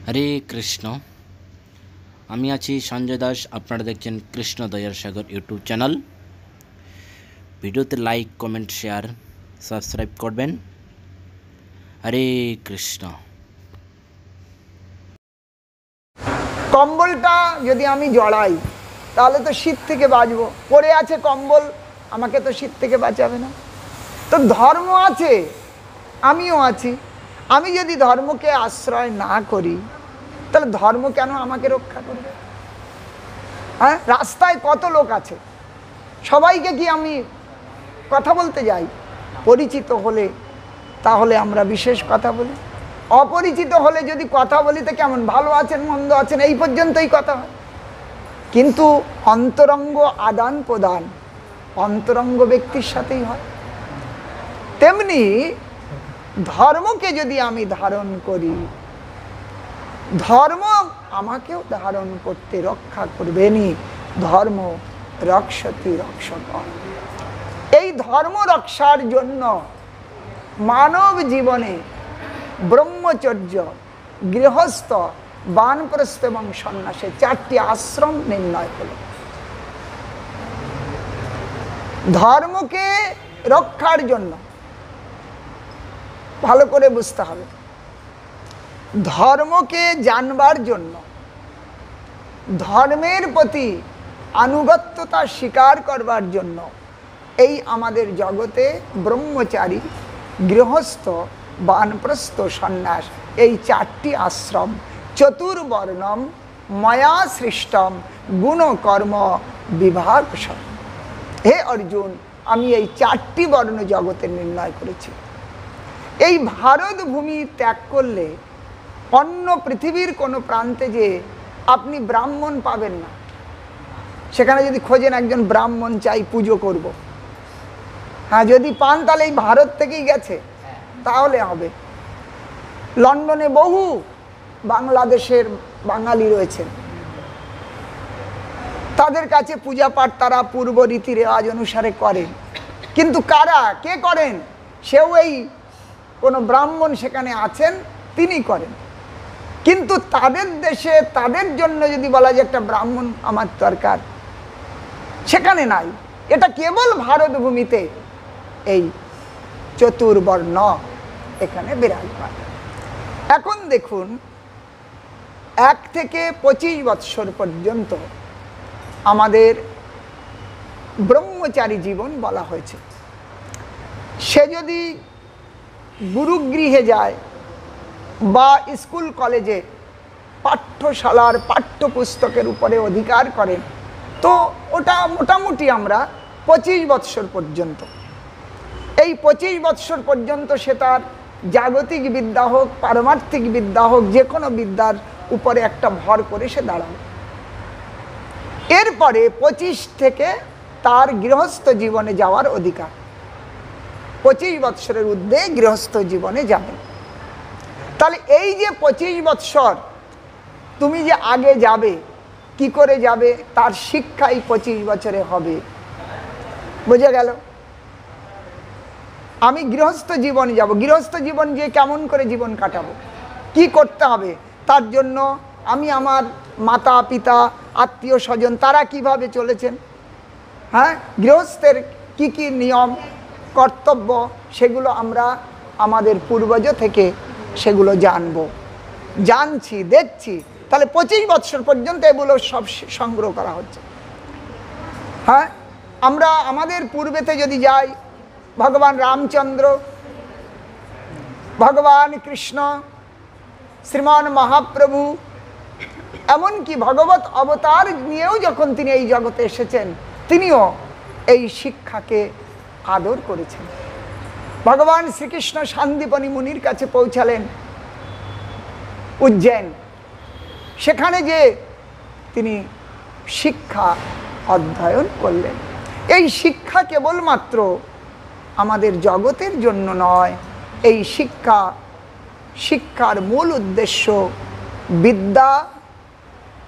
হরে কৃষ্ণ। আমি আছি সঞ্জয় দাস। আপনারা দেখছেন কৃষ্ণ দয়ার সাগর ইউটিউব চ্যানেল। ভিডিওতে লাইক, কমেন্ট, শেয়ার, সাবস্ক্রাইব করবেন। হরে কৃষ্ণ। কম্বলটা যদি আমি জড়াই তাহলে তো শীত থেকে বাঁচবো। পড়ে আছে কম্বল, আমাকে তো শীত থেকে বাঁচাবে না। তো ধর্ম আছে, আমিও আছি। আমি যদি ধর্মকে আশ্রয় না করি তাহলে ধর্ম কেন আমাকে রক্ষা করবে? হ্যাঁ, রাস্তায় কত লোক আছে, সবাইকে কি আমি কথা বলতে যাই? পরিচিত হলে তাহলে আমরা বিশেষ কথা বলি, অপরিচিত হলে যদি কথা বলি তো কেমন ভালো আছেন মন্দ আছেন এই পর্যন্তই কথা হয়। কিন্তু অন্তরঙ্গ আদান প্রদান অন্তরঙ্গ ব্যক্তির সাথেই হয়। তেমনি ধর্মকে যদি আমি ধারণ করি, ধর্ম আমাকেও ধারণ করতে রক্ষা করবেনি। ধর্ম রক্ষতি রক্ষক। এই ধর্ম রক্ষার জন্য মানব জীবনে ব্রহ্মচর্য, গৃহস্থ, বানপ্রস্থ এবং সন্ন্যাসে 4টি আশ্রম নির্ণয় হল। ধর্মকে রক্ষার জন্য ভালো করে বুঝতে হবে, ধর্মকে জানবার জন্য, ধর্মের প্রতি আনুগত্যতা স্বীকার করবার জন্য এই আমাদের জগতে ব্রহ্মচারী, গৃহস্থ, বানপ্রস্থ, সন্ন্যাস এই 4টি আশ্রম চতুর্বর্ণম ময়া সৃষ্টম গুণকর্ম বিভাগসম। হে অর্জুন, আমি এই 4টি বর্ণ জগতে নির্ণয় করেছি। এই ভারত ভূমি ত্যাগ করলে অন্য পৃথিবীর কোনো প্রান্তে যে আপনি ব্রাহ্মণ পাবেন না। সেখানে যদি খোঁজেন একজন ব্রাহ্মণ চাই পুজো করব, হ্যাঁ যদি পান তাহলে এই ভারত থেকেই গেছে, তাহলে হবে। লন্ডনে বহু বাংলাদেশের বাঙালি রয়েছেন, তাদের কাছে পূজা পাঠ তারা পূর্ব রীতি রেওয়াজ অনুসারে করেন। কিন্তু কারা কে করেন? সেও এই কোনো ব্রাহ্মণ সেখানে আছেন, তিনি করেন। কিন্তু তাদের দেশে তাদের জন্য যদি বলা যায় একটা ব্রাহ্মণ আমার দরকার, সেখানে নাই। এটা কেবল ভারত ভূমিতে এই চতুর্বর্ণ এখানে বিরাজমান। এখন দেখুন, 1 থেকে 25 বৎসর পর্যন্ত আমাদের ব্রহ্মচারী জীবন বলা হয়েছে। সে যদি গুরুগৃহে যায় বা স্কুল কলেজে পাঠ্যশালার পাঠ্যপুস্তকের উপরে অধিকার করেন, তো ওটা মোটামুটি আমরা 25 বৎসর পর্যন্ত। এই 25 বৎসর পর্যন্ত সে তার জাগতিক বিদ্যা হোক, পারমার্থিক বিদ্যা হোক, যে কোনো বিদ্যার উপরে একটা ভর করে সে দাঁড়াবে। এরপরে 25 থেকে তার গৃহস্থ জীবনে যাওয়ার অধিকার। 25 বৎসরের ঊর্ধ্বে গৃহস্থ জীবনে যাবে। তাহলে এই যে 25 বৎসর তুমি যে আগে যাবে, কি করে যাবে? তার শিক্ষাই 25 বছরে হবে। বুঝে গেল? আমি গৃহস্থ জীবনে যাব, গৃহস্থ জীবন যে কেমন করে জীবন কাটাবো, কি করতে হবে, তার জন্য আমি আমার মাতা পিতা আত্মীয় স্বজন তারা কিভাবে চলেছেন, হ্যাঁ গৃহস্থের কি কি নিয়ম কর্তব্য, সেগুলো আমরা আমাদের পূর্বজ থেকে সেগুলো জানছি, দেখছি। তাহলে 25 বৎসর পর্যন্ত এগুলো সব সংগ্রহ করা হচ্ছে। হ্যাঁ, আমরা আমাদের পূর্বেতে যদি যাই, ভগবান রামচন্দ্র, ভগবান কৃষ্ণ, শ্রীমান মহাপ্রভু, এমনকি ভগবত অবতার নিয়েও যখন তিনি এই জগতে এসেছেন, তিনিও এই শিক্ষাকে আদর করেছেন। ভগবান শ্রীকৃষ্ণ সান্দীপনী মুনির কাছে পৌঁছালেন উজ্জয়ন, সেখানে যে তিনি শিক্ষা অধ্যয়ন করলেন। এই শিক্ষা কেবলমাত্র আমাদের জগতের জন্য নয়, এই শিক্ষার মূল উদ্দেশ্য বিদ্যা,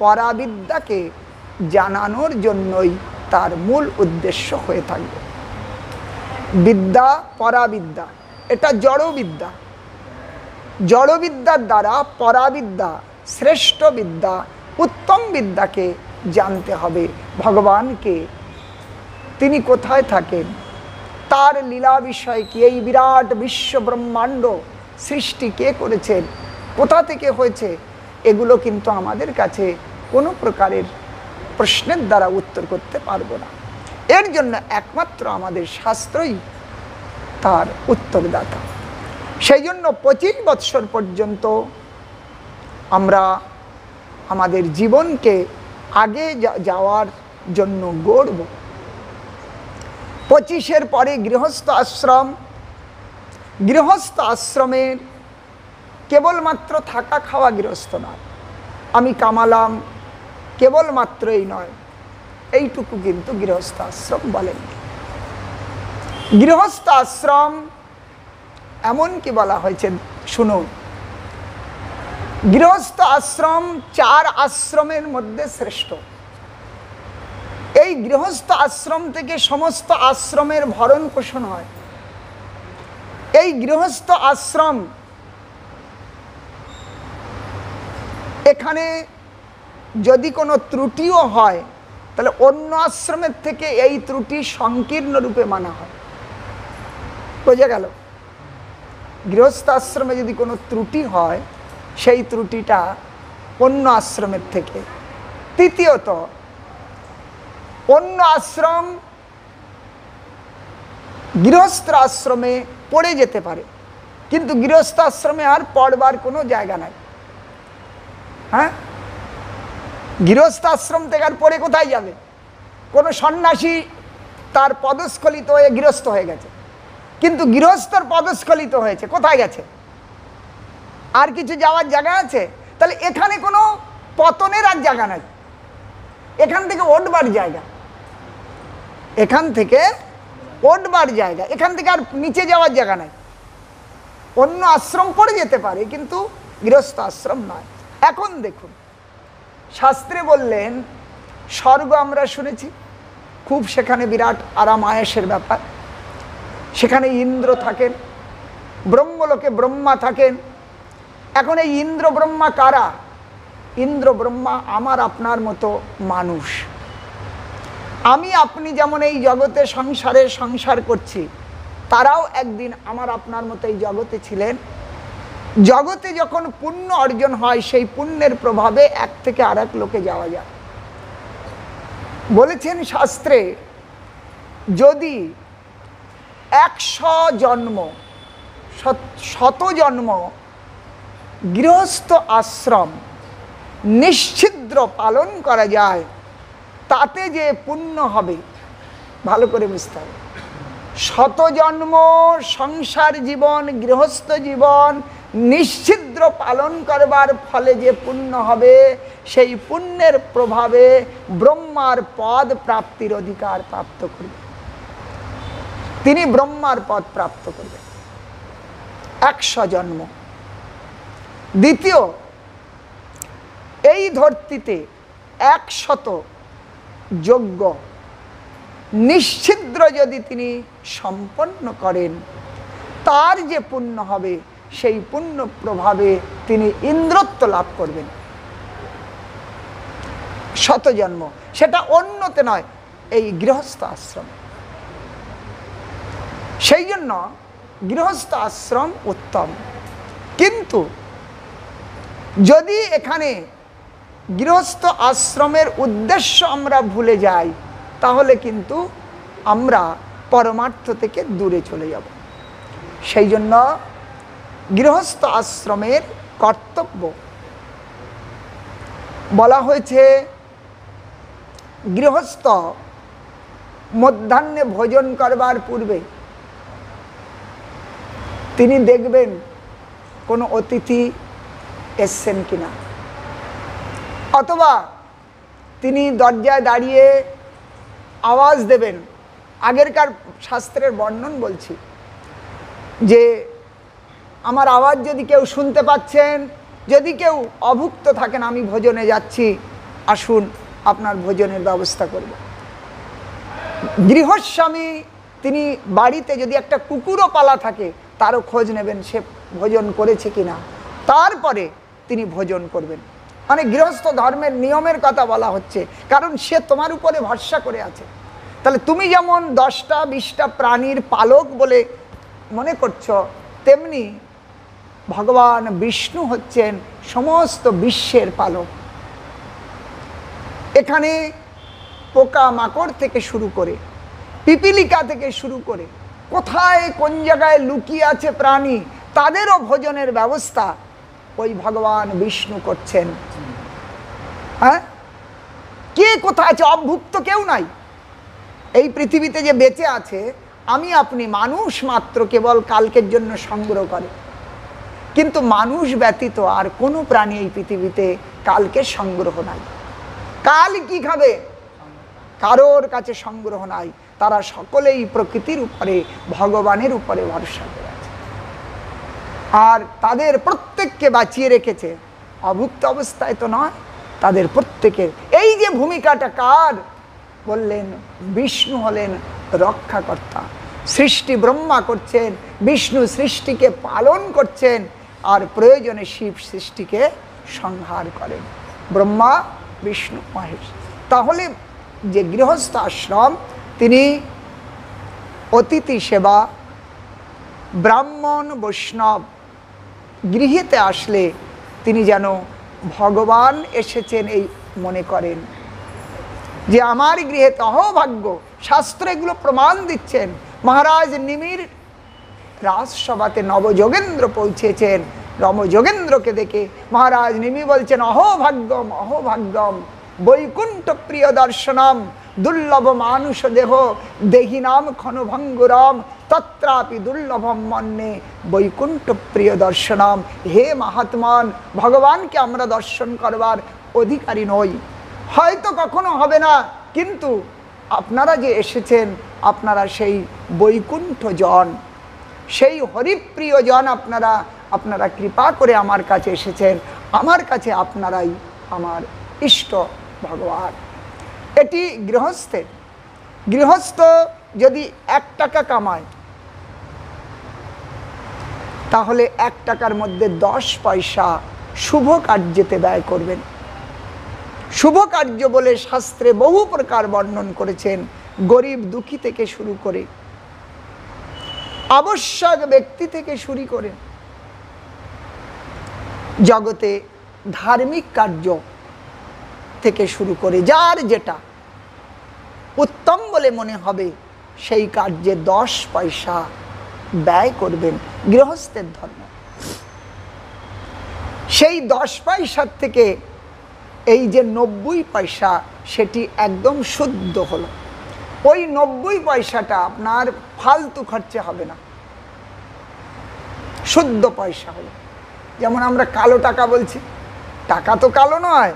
পরাবিদ্যাকে জানানোর জন্যই তার মূল উদ্দেশ্য হয়ে থাকবে। বিদ্যা, পরাবিদ্যা এটা জড়বিদ্যা, জড়বিদ্যার দ্বারা পরাবিদ্যা শ্রেষ্ঠ বিদ্যা, উত্তম বিদ্যাকে জানতে হবে। ভগবানকে, তিনি কোথায় থাকেন, তার লীলা বিষয় কি, এই বিরাট বিশ্ব ব্রহ্মাণ্ড সৃষ্টি কে করেছেন, কোথা থেকে হয়েছে, এগুলো কিন্তু আমাদের কাছে কোনো প্রকারের প্রশ্নের দ্বারা উত্তর করতে পারবো না। এর জন্য একমাত্র আমাদের শাস্ত্রই তার উত্তরদাতা। সেই জন্য 25 বৎসর পর্যন্ত আমরা আমাদের জীবনকে আগে যাওয়ার জন্য গড়ব। 25-এর পরে গৃহস্থ আশ্রম। গৃহস্থ আশ্রমের কেবলমাত্র থাকা খাওয়া গৃহস্থ নয়, আমি কামালাম কেবলমাত্রই নয়, এইটুকু কিন্তু গৃহস্থ আশ্রম বলেন। গৃহস্থ আশ্রম এমন কি বলা হয়েছে, শুনুন, গৃহস্থ আশ্রম 4 আশ্রমের মধ্যে শ্রেষ্ঠ। এই গৃহস্থ আশ্রম থেকে সমস্ত আশ্রমের ভরণ পোষণ হয়। এই গৃহস্থ আশ্রম, এখানে যদি কোনো ত্রুটিও হয় তাহলে অন্য আশ্রমের থেকে এই ত্রুটি সংকীর্ণ রূপে মানা হয়। বোঝা গেল? গৃহস্থ আশ্রমে যদি কোনো ত্রুটি হয় সেই ত্রুটিটা অন্য আশ্রমের থেকে। তৃতীয়ত, অন্য আশ্রম গৃহস্থ আশ্রমে পড়ে যেতে পারে, কিন্তু গৃহস্থ আশ্রমে আর পড়বার কোনো জায়গা নাই। হ্যাঁ, গৃহস্থ আশ্রম থেকে আর পড়ে কোথায় যাবে? কোনো সন্ন্যাসী তার পদস্খলিত হয়ে গৃহস্থ হয়ে গেছে, কিন্তু গৃহস্থর পদস্খলিত হয়েছে, কোথায় গেছে? আর কিছু যাওয়ার জায়গা আছে? তাহলে এখানে কোনো পতনের আর জায়গা নাই, এখান থেকে ওঠবার জায়গা, এখান থেকে ওঠবার জায়গা, এখান থেকে আর নিচে যাওয়ার জায়গা নাই। অন্য আশ্রম পড়ে যেতে পারে, কিন্তু গৃহস্থ আশ্রম নয়। এখন দেখুন, শাস্ত্রে বললেন স্বর্গ আমরা শুনেছি খুব, সেখানে বিরাট আরাম আয়েসের ব্যাপার, সেখানে ইন্দ্র থাকেন, ব্রহ্মলোকে ব্রহ্মা থাকেন। এখন এই ইন্দ্র ব্রহ্মা কারা? ইন্দ্র ব্রহ্মা আমার আপনার মতো মানুষ। আমি আপনি যেমন এই জগতে সংসার করছি, তারাও একদিন আমার আপনার মতো এই জগতে ছিলেন। জগতে যখন পুণ্য অর্জন হয়, সেই পুণ্যের প্রভাবে এক থেকে আর এক লোকে যাওয়া যায়। বলেছেন শাস্ত্রে, যদি 100 জন্ম, 100 জন্ম গৃহস্থ আশ্রম নিশ্ছিদ্র পালন করা যায়, তাতে যে পুণ্য হবে, ভালো করে বুঝতে হবে। 100 জন্ম সংসার জীবন, গৃহস্থ জীবন নিশ্ছিদ্র পালন করবার ফলে যে পুণ্য হবে, সেই পুণ্যের প্রভাবে ব্রহ্মার পদ প্রাপ্তির অধিকার প্রাপ্ত করবে। তিনি ব্রহ্মার পদ প্রাপ্ত করবেন 100 জন্ম। দ্বিতীয়, এই ধরতিতে 100 যজ্ঞ নিশ্ছিদ্র যদি তিনি সম্পন্ন করেন, তার যে পুণ্য হবে, সেই পুণ্য প্রভাবে তিনি ইন্দ্রত্ব লাভ করবেন। 100 জন্ম, সেটা অন্যতে নয়, এই গৃহস্থ আশ্রম। সেই জন্য গৃহস্থ আশ্রম উত্তম। কিন্তু যদি এখানে গৃহস্থ আশ্রমের উদ্দেশ্য আমরা ভুলে যাই, তাহলে কিন্তু আমরা পরমার্থ থেকে দূরে চলে যাব। সেই জন্য গৃহস্থ আশ্রমের কর্তব্য বলা হয়েছে, গৃহস্থ মধ্যাহ্নে ভোজন করবার পূর্বে তিনি দেখবেন কোনো অতিথি এসছেন কিনা, অথবা তিনি দরজায় দাঁড়িয়ে আওয়াজ দেবেন। আগেরকার শাস্ত্রের বর্ণন বলছি, যে আমার আওয়াজ যদি কেউ শুনতে পাচ্ছেন, যদি কেউ অভুক্ত থাকেন, আমি ভোজনে যাচ্ছি, আসুন আপনার ভোজনের ব্যবস্থা করব। গৃহস্বামী তিনি বাড়িতে যদি একটা কুকুরও পালা থাকে, তারও খোঁজ নেবেন সে ভোজন করেছে কিনা। তারপরে তিনি ভোজন করবেন। মানে গৃহস্থ ধর্মের নিয়মের কথা বলা হচ্ছে, কারণ সে তোমার উপরে ভরসা করে আছে। তাহলে তুমি যেমন 10টা 20টা প্রাণীর পালক বলে মনে করছো, তেমনি ভগবান বিষ্ণু হচ্ছেন সমস্ত বিশ্বের পালক। এখানে পোকা মাকড় থেকে শুরু করে, পিপিলিকা থেকে শুরু করে, কোথায় কোন জায়গায় লুকিয়ে আছে প্রাণী, তাদেরও ভোজনের ব্যবস্থা ওই ভগবান বিষ্ণু করছেন। হ্যাঁ, কে কোথায় আছে? অভুক্ত কেউ নাই। এই পৃথিবীতে যে বেঁচে আছে আমি আপনি মানুষ মাত্র, কেবল কালকের জন্য সংগ্রহ করে। কিন্তু মানুষ ব্যতীত আর কোনো প্রাণী এই পৃথিবীতে কালকের সংগ্রহ নাই। কাল কি খাবে? কারোর কাছে সংগ্রহ নাই। তারা সকলেই প্রকৃতির উপরে, ভগবানের উপরে ভরসা করে আছে, আর তাদের প্রত্যেককে বাঁচিয়ে রেখেছে। অভুক্ত অবস্থায় তো নয়, তাদের প্রত্যেকের। এই যে ভূমিকাটা কার? বললেন বিষ্ণু হলেন রক্ষাকর্তা। সৃষ্টি ব্রহ্মা করছেন, বিষ্ণু সৃষ্টিকে পালন করছেন, আর প্রয়োজনে শিব সৃষ্টিকে সংহার করেন। ব্রহ্মা বিষ্ণু মহেশ। তাহলে যে গৃহস্থ আশ্রম, তিনি অতিথি সেবা, ব্রাহ্মণ বৈষ্ণব গৃহেতে আসলে তিনি যেন ভগবান এসেছেন এই মনে করেন, যে আমার গৃহেতে অহোভাগ্য। শাস্ত্র এগুলো প্রমাণ দিচ্ছেন। মহারাজ নিমির রাজসভাতে নবযোগেন্দ্র পৌঁছেছেন। নবযোগেন্দ্রকে দেখে মহারাজ নিমি বলছেন, অহোভাগ্যম অহোভাগ্যম বৈকুণ্ঠ প্রিয় দর্শনম দুর্লভ মানুষ দেহ দেহিনাম ক্ষণভঙ্গুরম তত্রাপি দুর্লভম মন্যে বৈকুণ্ঠ প্রিয় দর্শনম। হে মহাত্মান, ভগবানকে আমরা দর্শন করবার অধিকারী নই, হয়তো কখনো হবে না, কিন্তু আপনারা যে এসেছেন, আপনারা সেই বৈকুণ্ঠ জন, সেই হরিপ্রিয় জন। আপনারা কৃপা করে আমার কাছে এসেছেন। আমার কাছে আপনারাই আমার ইষ্ট ভগবান। এটি গৃহস্থের। গৃহস্থ যদি 1 টাকা কামায়, তাহলে 1 টাকার মধ্যে 10 পয়সা শুভ কার্যেতে ব্যয় করবেন। শুভ কার্য বলে শাস্ত্রে বহু প্রকার বর্ণন করেছেন। গরিব দুঃখী থেকে শুরু করে, আবশ্যক ব্যক্তি থেকে শুরু করে, জগতে ধার্মিক কার্য থেকে শুরু করে, যার যেটা উত্তম বলে মনে হবে সেই কার্যে 10 পয়সা ব্যয় করবেন। গৃহস্থের ধর্ম। সেই 10 পয়সার থেকে এই যে 90 পয়সা, সেটি একদম শুদ্ধ হলো। ওই 90 পয়সাটা আপনার ফালতু খরচে হবে না, শুদ্ধ পয়সা হলো। যেমন আমরা কালো টাকা বলছি, টাকা তো কালো নয়,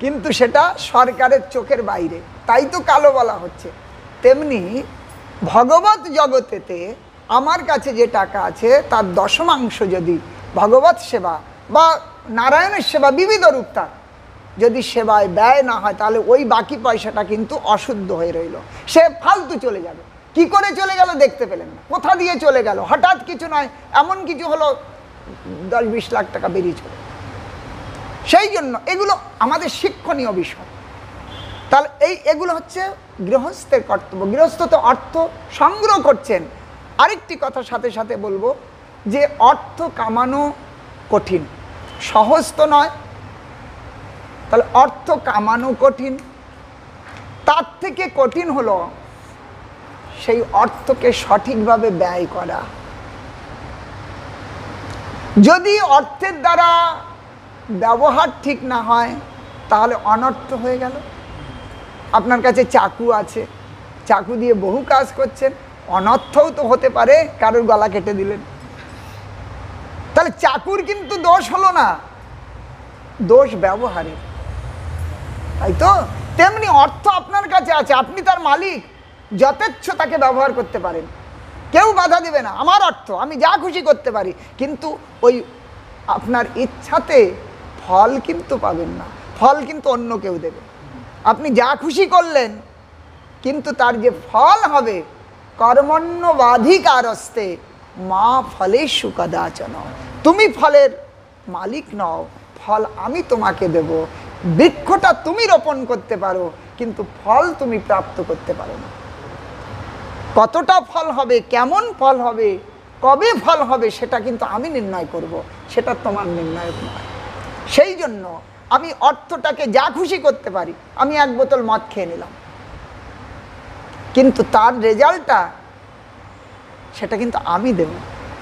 কিন্তু সেটা সরকারের চোখের বাইরে, তাই তো কালো বলা হচ্ছে। তেমনি ভগবত জগতেতে আমার কাছে যে টাকা আছে, তার দশমাংশ যদি ভগবত সেবা বা নারায়ণের সেবা, বিবিধ রূপ তার, যদি সেবায় ব্যয় না হয়, তাহলে ওই বাকি পয়সাটা কিন্তু অশুদ্ধ হয়ে রইল, সে ফালতু চলে যাবে। কি করে চলে গেল দেখতে পেলেন না, কোথা দিয়ে চলে গেল, হঠাৎ কিছু নয়, এমন কিছু হলো 10-20 লাখ টাকা বেরিয়ে চলে। সেই জন্য এগুলো আমাদের শিক্ষণীয় বিষয়। তাহলে এগুলো হচ্ছে গৃহস্থের কর্তব্য। গৃহস্থ তো অর্থ সংগ্রহ করছেন। আরেকটি কথা সাথে সাথে বলবো, যে অর্থ কামানো কঠিন, সহজ তো নয়। তাহলে অর্থ কামানো কঠিন, তার থেকে কঠিন হলো সেই অর্থকে সঠিকভাবে ব্যয় করা। যদি অর্থের দ্বারা ব্যবহার ঠিক না হয়, তাহলে অনর্থ হয়ে গেল। আপনার কাছে চাকু আছে, চাকু দিয়ে বহু কাজ করছেন, অনর্থও তো হতে পারে, কারোর গলা কেটে দিলেন। তাহলে চাকুর কিন্তু দোষ হলো না, দোষ ব্যবহারে, তাই তো? তেমনি অর্থ আপনার কাছে আছে, আপনি তার মালিক, যথেচ্ছ তাকে ব্যবহার করতে পারেন, কেউ বাধা দেবে না। আমার অর্থ, আমি যা খুশি করতে পারি, কিন্তু ওই আপনার ইচ্ছাতে ফল কিন্তু পাবেন না, ফল কিন্তু অন্য কেউ দেবে। আপনি যা খুশি করলেন, কিন্তু তার যে ফল হবে, কর্মণ্যবাধিকারস্তে মা ফলেষু কদাচন, তুমি ফলের মালিক নও, ফল আমি তোমাকে দেব। বৃক্ষটা তুমি রোপণ করতে পারো, কিন্তু ফল তুমি প্রাপ্ত করতে পারো না। কতটা ফল হবে, কেমন ফল হবে, কবে ফল হবে, সেটা কিন্তু আমি নির্ণয় করব, সেটা তোমার নির্ণয় নয়। সেই জন্য আমি অর্থটাকে যা খুশি করতে পারি। আমি এক বোতল মদ খেয়ে নিলাম, কিন্তু তার রেজাল্টটা সেটা কিন্তু আমি দেব,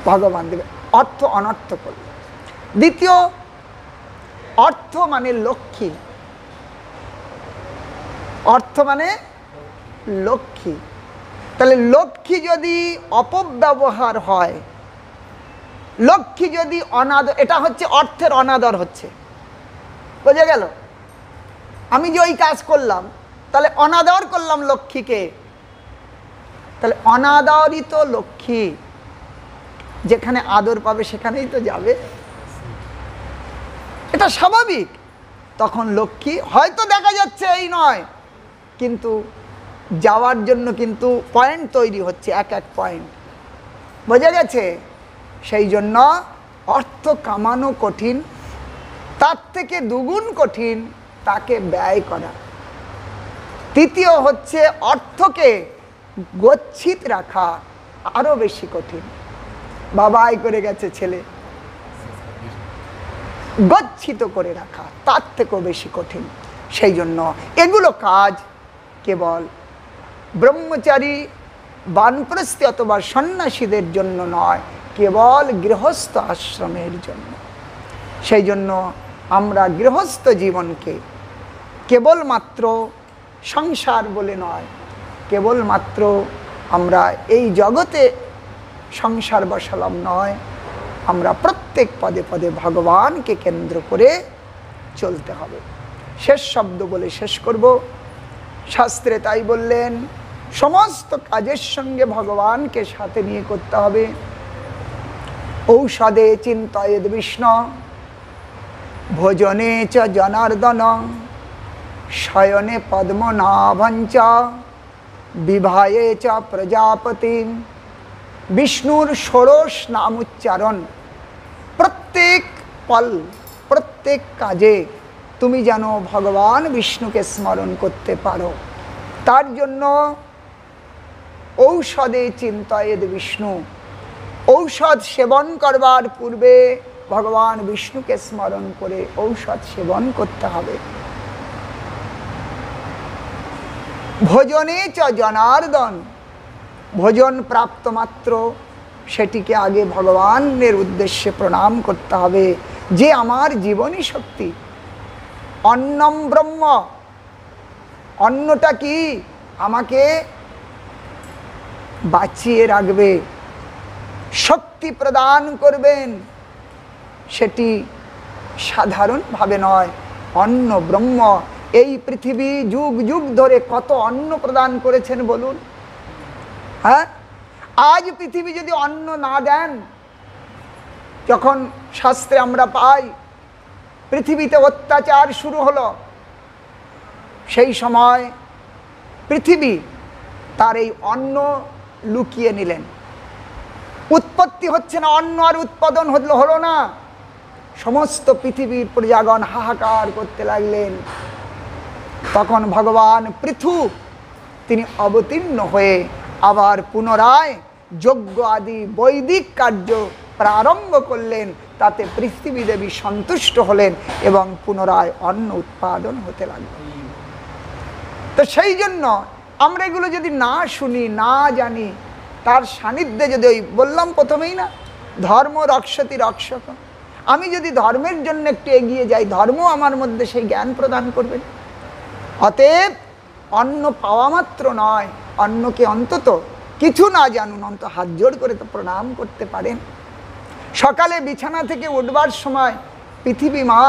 ভগবান দেবে। অর্থ অনর্থ করল। দ্বিতীয়, অর্থ মানে লক্ষ্মী। অর্থ মানে লক্ষ্মী। তাহলে লক্ষ্মী যদি অপব্যবহার হয়, লক্ষ্মী যদি অনাদর, এটা হচ্ছে অর্থের অনাদর হচ্ছে, বোঝা গেল? আমি যে ওই কাজ করলাম, তাহলে অনাদর করলাম লক্ষ্মীকে। তাহলে অনাদরিত লক্ষ্মী যেখানে আদর পাবে সেখানেই তো যাবে, এটা স্বাভাবিক। তখন লক্ষ্মী হয়তো দেখা যাচ্ছে এই নয়, কিন্তু যাওয়ার জন্য কিন্তু পয়েন্ট তৈরি হচ্ছে, এক এক পয়েন্ট, বোঝা গেছে? সেই জন্য অর্থ কামানো কঠিন, তার থেকে দুগুণ কঠিন তাকে ব্যয় করা। তৃতীয় হচ্ছে অর্থকে গচ্ছিত রাখা, আরো বেশি কঠিন। বাবা আয় করে গেছে, ছেলে গচ্ছিত করে রাখা তার থেকেও বেশি কঠিন। সেই জন্য এগুলো কাজ কেবল ব্রহ্মচারী, বানপ্রস্থি অথবা সন্ন্যাসীদের জন্য নয়, কেবল গৃহস্থ আশ্রমের জন্য। সেই জন্য আমরা গৃহস্থ জীবনকে কেবলমাত্র সংসার বলে নয়, কেবলমাত্র আমরা এই জগতে সংসার বসালাম নয়, আমরা প্রত্যেক পদে পদে ভগবানকে কেন্দ্র করে চলতে হবে। শেষ শব্দ বলে শেষ করব। শাস্ত্রে তাই বললেন, সমস্ত কাজের সঙ্গে ভগবানকে সাথে নিয়ে করতে হবে। ঔষধে চিন্তয়েদ বিষ্ণু, ভোজনে চ জনার্দন, শয়নে পদ্মনাভঞ্চ, বিবাহে চ প্রজাপতি। বিষ্ণুর ষোড়শ নাম উচ্চারণ প্রত্যেক পল, প্রত্যেক কাজে তুমি যেন ভগবান বিষ্ণুকে স্মরণ করতে পারো। তার জন্য ঔষধে চিন্তয়েদ বিষ্ণু, ঔষধ সেবন করবার পূর্বে ভগবান বিষ্ণুকে স্মরণ করে ঔষধ সেবন করতে হবে। ভোজনে চ জনার্দন, ভোজন প্রাপ্ত মাত্র সেটিকে আগে ভগবানের উদ্দেশ্যে প্রণাম করতে হবে, যে আমার জীবনী শক্তি। অন্নম ব্রহ্ম, অন্নটা কি? আমাকে বাঁচিয়ে রাখবে, শক্তি প্রদান করবেন। সেটি সাধারণভাবে নয়, অন্ন ব্রহ্ম। এই পৃথিবী যুগ যুগ ধরে কত অন্ন প্রদান করেছেন বলুন? হ্যাঁ, আজ পৃথিবী যদি অন্ন না দেন, যখন শাস্ত্রে আমরা পাই পৃথিবীতে অত্যাচার শুরু হলো, সেই সময় পৃথিবী তার এই অন্ন লুকিয়ে নিলেন। উৎপত্তি হচ্ছে না, অন্ন আর উৎপাদন হলো না। সমস্ত পৃথিবীর প্রজাগণ হাহাকার করতে লাগলেন। তখন ভগবান পৃথু তিনি অবতীর্ণ হয়ে আবার পুনরায় যজ্ঞ আদি বৈদিক কার্য প্রারম্ভ করলেন। তাতে পৃথিবী দেবী সন্তুষ্ট হলেন এবং পুনরায় অন্ন উৎপাদন হতে লাগল। তো সেই জন্য আমরা এগুলো যদি না শুনি, না জানি, তার সান্নিধ্যে যদি, ওই বললাম প্রথমেই না, ধর্ম রক্ষতি রক্ষক, আমি যদি ধর্মের জন্য একটু এগিয়ে যাই, ধর্ম আমার মধ্যে সেই জ্ঞান প্রদান করবে। অতএব অন্ন পাওয়া মাত্র নয়, অন্নকে অন্তত কিছু না জানুন, অন্ত হাত জোড় করে তো প্রণাম করতে পারেন। সকালে বিছানা থেকে উঠবার সময় পৃথিবী মা,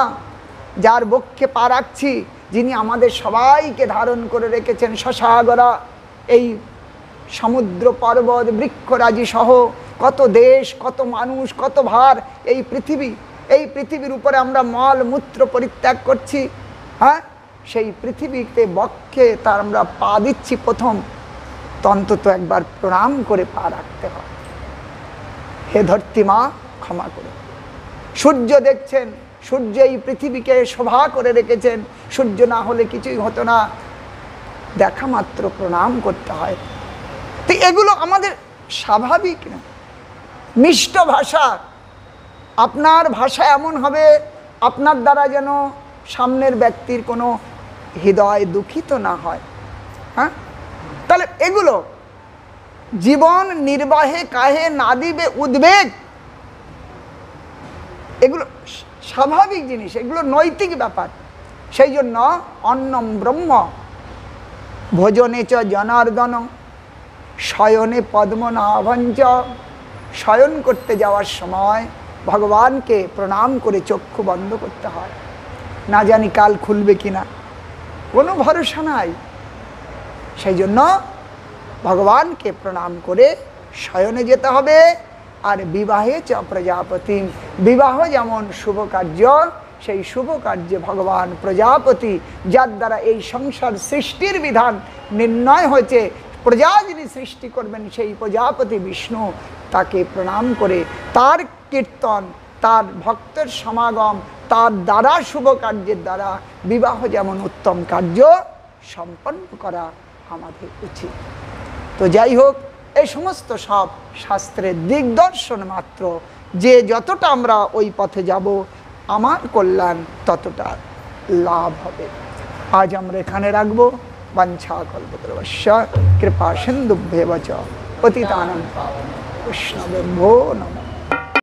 যার বক্ষে পা রাখছি, যিনি আমাদের সবাইকে ধারণ করে রেখেছেন, শশাগরা, এই সমুদ্র পর্বত বৃক্ষরাজি সহ কত দেশ, কত মানুষ, কত ভার, এই পৃথিবী, এই পৃথিবীর উপরে আমরা মল মূত্র পরিত্যাগ করছি। হ্যাঁ, সেই পৃথিবীতে বক্ষে তার আমরা পা দিচ্ছি প্রথম, অন্তত একবার প্রণাম করে পা রাখতে হয়। হে ধরতী মা, ক্ষমা করো। সূর্য দেখছেন, সূর্য এই পৃথিবীকে শোভা করে রেখেছেন, সূর্য না হলে কিছুই হতো না, দেখা মাত্র প্রণাম করতে হয়। তো এগুলো আমাদের স্বাভাবিক না। মিষ্ট ভাষা, আপনার ভাষা এমন হবে আপনার দ্বারা যেন সামনের ব্যক্তির কোনো হৃদয় দুঃখিত না হয়। হ্যাঁ, তাহলে এগুলো জীবন নির্বাহে কাহে না দিবে উদ্বেগ, এগুলো স্বাভাবিক জিনিস, এগুলো নৈতিক ব্যাপার। সেই জন্য অন্নম ব্রহ্ম ভোজনে চ জনার্দন শয়নে পদ্মনাভঞ্চ, শয়ন করতে যাওয়ার সময় ভগবানকে প্রণাম করে চক্ষু বন্ধ করতে হয়। না জানি কাল খুলবে কিনা, কোনো ভরসা নাই। সেই জন্য ভগবানকে প্রণাম করে শয়নে যেতে হবে। আর বিবাহে চ প্রজাপতি, বিবাহ যেমন শুভ কার্য, সেই শুভ কার্যে ভগবান প্রজাপতি, যার দ্বারা এই সংসার সৃষ্টির বিধান নির্ণয় হয়েছে, প্রজা যিনি সৃষ্টি করবেন সেই প্রজাপতি বিষ্ণু, তাকে প্রণাম করে তার কীর্তন, তার ভক্তের সমাগম, তার দ্বারা শুভ কার্যের দ্বারা বিবাহ যেমন উত্তম কার্য সম্পন্ন করা আমাদের উচিত। তো যাই হোক, এই সমস্ত সব শাস্ত্রের দিগদর্শন মাত্র, যে যতটা আমরা ওই পথে যাব আমার কল্যাণ ততটা লাভ হবে। আজ আমরা এখানে রাখবো। বাঞ্ছা কল্পতরুভ্যশ্চ কৃপা সিন্ধুভ্যেব চ পতিতানাং পাবনেভ্যো বৈষ্ণবেভ্যো নমঃ।